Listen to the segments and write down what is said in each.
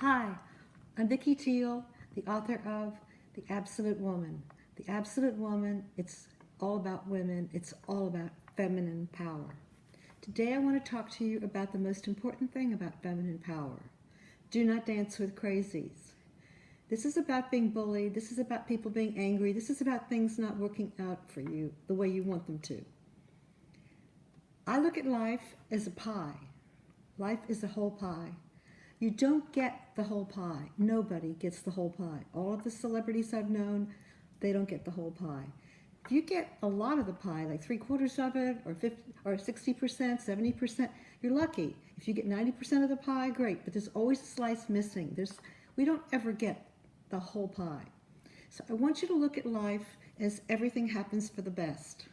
Hi, I'm Vicky Teal, the author of The Absolute Woman. The Absolute Woman, it's all about women, it's all about feminine power. Today I want to talk to you about the most important thing about feminine power. Do not dance with crazies. This is about being bullied, this is about people being angry, this is about things not working out for you the way you want them to. I look at life as a pie. Life is a whole pie. You don't get the whole pie. Nobody gets the whole pie. All of the celebrities I've known, they don't get the whole pie. If you get a lot of the pie, like 3/4 of it, or 50, or 60%, 70%, you're lucky. If you get 90% of the pie, great. But there's always a slice missing. We don't ever get the whole pie. So I want you to look at life as everything happens for the best.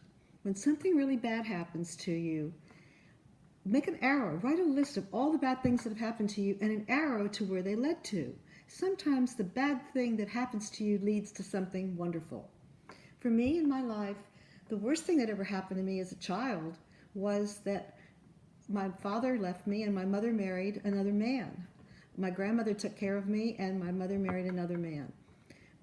When something really bad happens to you, make an arrow. Write a list of all the bad things that have happened to you and an arrow to where they led to. Sometimes the bad thing that happens to you leads to something wonderful. For me in my life, the worst thing that ever happened to me as a child was that my father left me and my mother married another man. My grandmother took care of me and my mother married another man.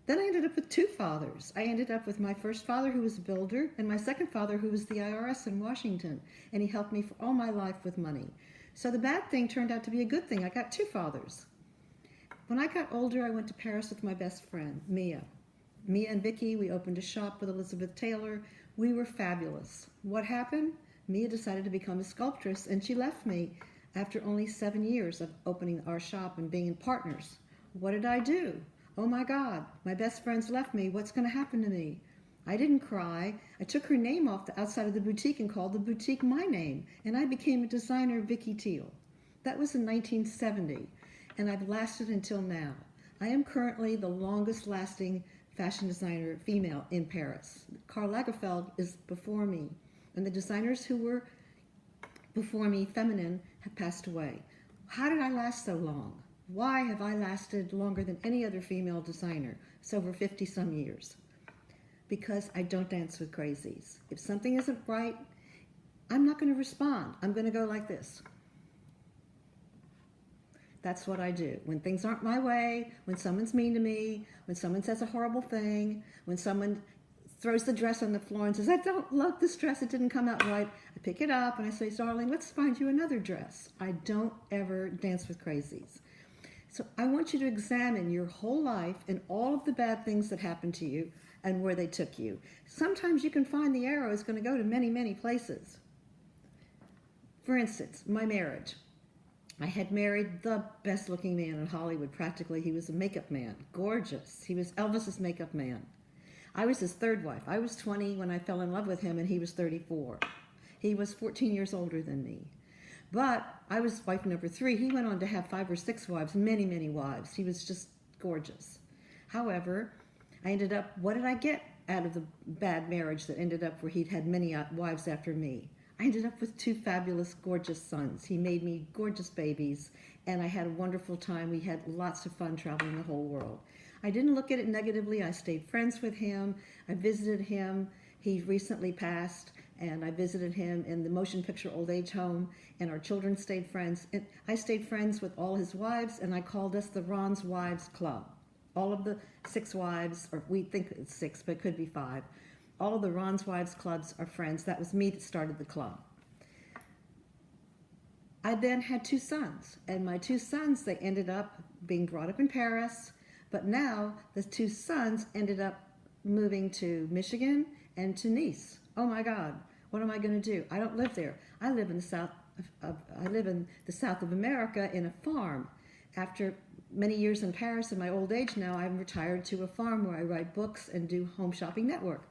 Then I ended up with two fathers. I ended up with my first father, who was a builder, and my second father, who was the IRS in Washington, and he helped me for all my life with money. So the bad thing turned out to be a good thing. I got two fathers. When I got older, I went to Paris with my best friend, Mia. Mia and Vicky, we opened a shop with Elizabeth Taylor. We were fabulous. What happened? Mia decided to become a sculptress, and she left me after only 7 years of opening our shop and being partners. What did I do? Oh my God, my best friends left me. What's going to happen to me? I didn't cry. I took her name off the outside of the boutique and called the boutique my name, and I became a designer, Vicky Teal. That was in 1970, and I've lasted until now. I am currently the longest lasting fashion designer female in Paris. Karl Lagerfeld is before me, and the designers who were before me, feminine, have passed away. How did I last so long? Why have I lasted longer than any other female designer? It's over 50 some years. Because I don't dance with crazies. If something isn't right, I'm not going to respond. I'm going to go like this. That's what I do. When things aren't my way, when someone's mean to me, when someone says a horrible thing, when someone throws the dress on the floor and says, I don't love this dress, it didn't come out right, I pick it up and I say, darling, let's find you another dress. I don't ever dance with crazies. So I want you to examine your whole life and all of the bad things that happened to you and where they took you. Sometimes you can find the arrow is going to go to many, many places. For instance, my marriage. I had married the best looking man in Hollywood, practically. He was a makeup man, gorgeous. He was Elvis's makeup man. I was his third wife. I was 20 when I fell in love with him and he was 34. He was 14 years older than me. But I was wife number 3. He went on to have 5 or 6 wives, many, many wives. He was just gorgeous. However, I ended up, what did I get out of the bad marriage that ended up where he'd had many wives after me? I ended up with 2 fabulous, gorgeous sons. He made me gorgeous babies, and I had a wonderful time. We had lots of fun traveling the whole world. I didn't look at it negatively. I stayed friends with him. I visited him. He recently passed, and I visited him in the motion picture old age home, and our children stayed friends. And I stayed friends with all his wives, and I called us the Ron's Wives Club. All of the 6 wives, or we think it's 6, but it could be 5. All of the Ron's Wives Clubs are friends. That was me that started the club. I then had 2 sons, and my 2 sons, they ended up being brought up in Paris, but now the 2 sons ended up moving to Michigan and to Nice. Oh my God, what am I going to do? I don't live there. I live in the south of America in a farm. After many years in Paris, in my old age now, I'm retired to a farm where I write books and do Home Shopping Network.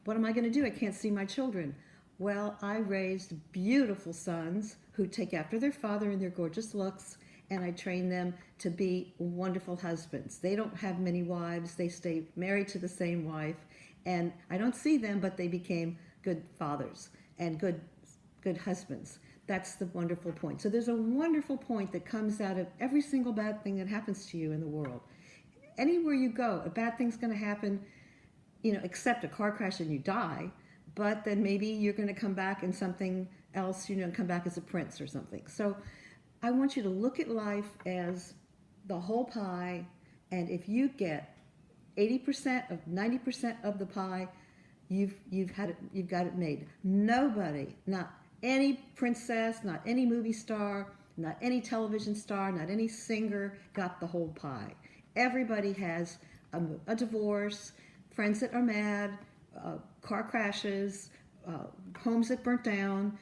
What am I going to do? I can't see my children. Well, I raised beautiful sons who take after their father in their gorgeous looks, and I train them to be wonderful husbands. They don't have many wives. They stay married to the same wife, and I don't see them, but they became good fathers and good husbands. That's the wonderful point. So there's a wonderful point that comes out of every single bad thing that happens to you in the world. Anywhere you go, a bad thing's going to happen, except a car crash and you die, but then maybe you're going to come back in something else, come back as a prince or something. So I want you to look at life as the whole pie, and if you get 80% of 90% of the pie, you've got it made. Nobody, not any princess, not any movie star, not any television star, not any singer got the whole pie. Everybody has a divorce, friends that are mad, car crashes, homes that burnt down,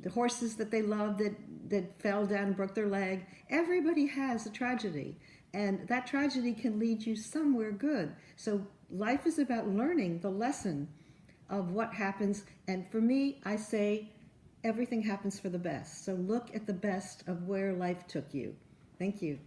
the horses that they loved that fell down and broke their leg. Everybody has a tragedy, and that tragedy can lead you somewhere good. So life is about learning the lesson of what happens. And for me, I say everything happens for the best. So look at the best of where life took you. Thank you.